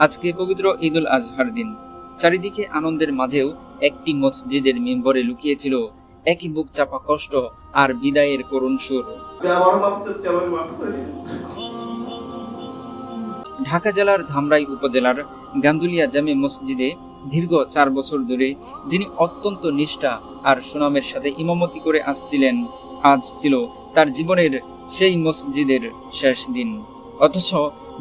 আজকে পবিত্র ঈদুল আজহার দিন। চারিদিকে আনন্দের মাঝেও একটি মসজিদের মিম্বরে লুকিয়েছিল একই বুক চাপা কষ্ট আর বিদায়ের করুণ সুর। ঢাকা জেলার ধামরাই উপজেলার গান্দুলিয়া জামে মসজিদে দীর্ঘ 4 বছর ধরে যিনি অত্যন্ত নিষ্ঠা আর সুনামের সাথে ইমামতি করে আসছিলেন, আজ ছিল তার জীবনের সেই মসজিদের শেষ দিন। অথচ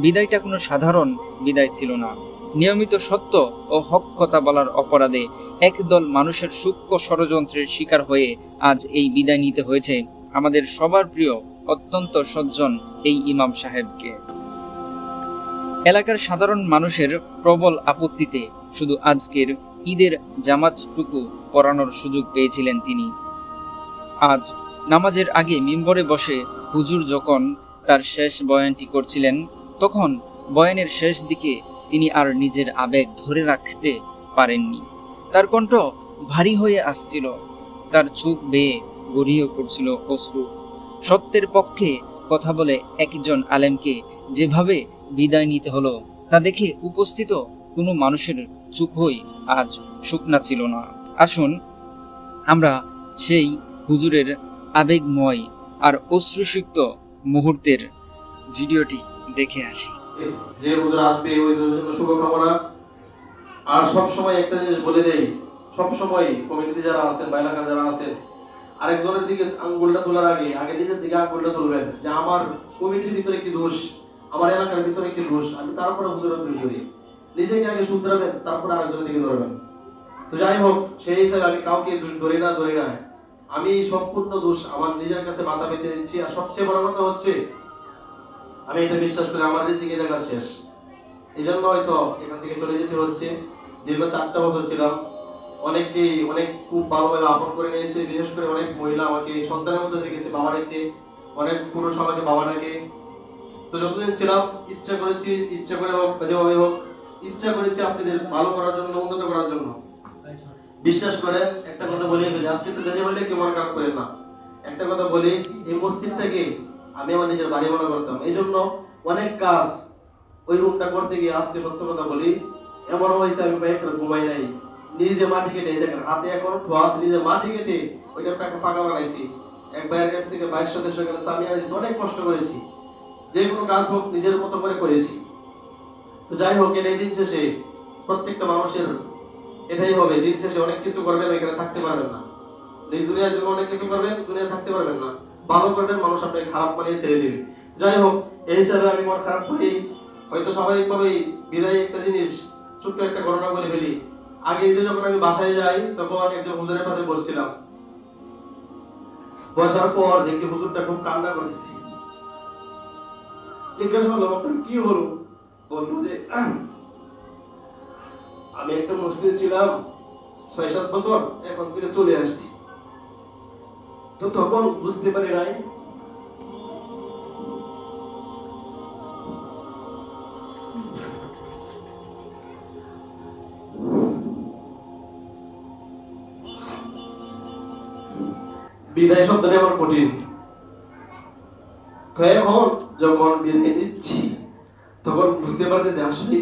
বিদায়টা কোনো সাধারণ বিদায় ছিল না। নিয়মিত সত্য ও হক কথা বলার অপরাধে একদল মানুষের সূক্ষ্ম ষড়যন্ত্রের শিকার হয়ে আজ এই বিদায় নিতে হয়েছে আমাদের সবার প্রিয় অত্যন্ত সজ্জন এই ইমাম সাহেবকে। এলাকার সাধারণ মানুষের প্রবল আপত্তিতে শুধু আজকের ঈদের জামাতটুকু পড়ানোর সুযোগ পেয়েছিলেন তিনি। আজ নামাজের আগে মিম্বরে বসে হুজুর যখন তার শেষ বয়ানটি করছিলেন, তখন বয়ানের শেষ দিকে তিনি আর নিজের আবেগ ধরে রাখতে পারেননি। তার কণ্ঠ ভারী হয়ে আসছিল, তার চোখ বেয়ে গড়িয়ে পড়ছিল অশ্রু। সত্যের পক্ষে কথা বলে একজন আলেমকে যেভাবে বিদায় নিতে হলো, তা দেখে উপস্থিত কোনো মানুষের চোখই আজ শুকনা ছিল না। আসুন আমরা সেই হুজুরের আবেগময় আর অশ্রুসিক্ত মুহূর্তের ভিডিওটি দেখে আসি। যে হুজুর আসবে ওই জন্য শুভকামনা। আর সব সময় একটা জিনিস বলে দেই, সব সময় কমিটিতে যারা আছেন বা এলাকার যারা আছেন, আরেকজনের দিকে আঙ্গুলটা তোলার আগে নিজের দিকে আঙ্গুলটা তুলবেন যে আমার কমিটির ভিতরে কি দোষ, আমার এলাকার ভিতরে কি দোষ, আমি তারপরে হুজুরের দোষ করি। নিজেকে আগে শুধরাবেন, তারপরে আরেকজনের দিকে ধরবেন। তো যাই হোক, সেই হিসাবে আমি কাউকে দোষ ধরি না। আমি সম্পূর্ণ দোষ আমার নিজের কাছে মাথা পেতে দিচ্ছি। আর সবচেয়ে বড় কথা হচ্ছে, আমি এটা বিশ্বাস করি আমার রিজিক এই জায়গা শেষ। এই জন্য হয়তো এখান থেকে চলে যেতে হচ্ছে। দীর্ঘ 4টা বছর ছিলাম, অনেকেই অনেক খুব ভালোভাবে আপন করে নিয়েছে। বিশেষ করে অনেক মহিলা আমাকে সন্তানের মধ্যে দেখেছে, বাবা ডেকে, অনেক পুরুষ আমাকে বাবা ডাকে। তো যতদিন ছিলাম ইচ্ছা করে হোক, যেভাবে হোক, ইচ্ছা করেছি আপনাদের ভালো করার জন্য, উন্নত করার জন্য। বিশ্বাস করেন, একটা কথা বলি, আজকে তো জানি বলে কেউ মনে খারাপ করেন না। একটা কথা বলি, এই মসজিদটাকে আমি আমার নিজের বাড়ি মনে করতাম। এই জন্য অনেক কাজ ওই রুমটা করতে গিয়ে, আজকে সত্য কথা বলি, এমন হয়েছে আমি কয়েকটা ঘুমাই নাই। নিজে মাটি কেটে, এই দেখেন হাতে এখন ঠোয়াস, নিজে মাটি কেটে ওইটা একটা ফাঁকা বানাইছি। এক ভাইয়ের কাছ থেকে 22 সদস্য এখানে সামিয়া দিয়েছি, অনেক কষ্ট করেছি। যে কোনো কাজ হোক নিজের মতো করে করেছি। তো যাই হোক, এটাই দিন শেষে প্রত্যেকটা মানুষের এটাই হবে, দিন শেষে অনেক কিছু করবেন, এখানে থাকতে পারবেন না। এই দুনিয়ার জন্য অনেক কিছু করবেন, দুনিয়া থাকতে পারবেন না। ভালো করবেন, মানুষ আপনাকে খারাপ বানিয়ে ছেড়ে দিবে। যাই হোক, এই হিসাবে আমি মন খারাপ করি। হয়তো স্বাভাবিকভাবেই বিদায় একটা জিনিস, ছোট্ট একটা ঘটনা বলে ফেলি। আগে ঈদে যখন আমি বাসায় যাই, তখন একজন হুজুরের পাশে বসছিলাম। বসার পর দেখি হুজুরটা খুব কান্না করেছে। জিজ্ঞাসা করলাম, আপনার কি হলো? বললো যে আমি একটা মসজিদে ছিলাম 6-7 বছর, এখন ফিরে চলে আসছি। তো তখন বুঝতে পারি নাই বিদায় শব্দটা আমার কঠিন। তো এখন যখন বিদায় নিচ্ছি, তখন বুঝতে পারতে যে আসলে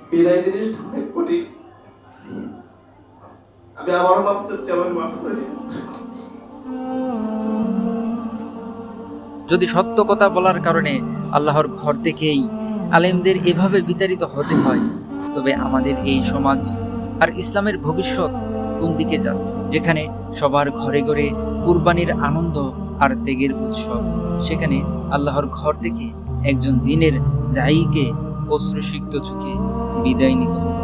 বিদায় জিনিসটা অনেক কঠিন। আমি আমার মাপ চাচ্ছি, আমার মাপ করে দিন। যদি সত্য কথা বলার কারণে আল্লাহর ঘর থেকেই আলেমদের এভাবে বিতাড়িত হতে হয়, তবে আমাদের এই সমাজ আর ইসলামের ভবিষ্যৎ কোন দিকে যাচ্ছে? যেখানে সবার ঘরে ঘরে কুরবানির আনন্দ আর ত্যাগের উৎসব, সেখানে আল্লাহর ঘর থেকে একজন দ্বীনের দায়ীকে অশ্রুসিক্ত চোখে বিদায় নিতে হবে।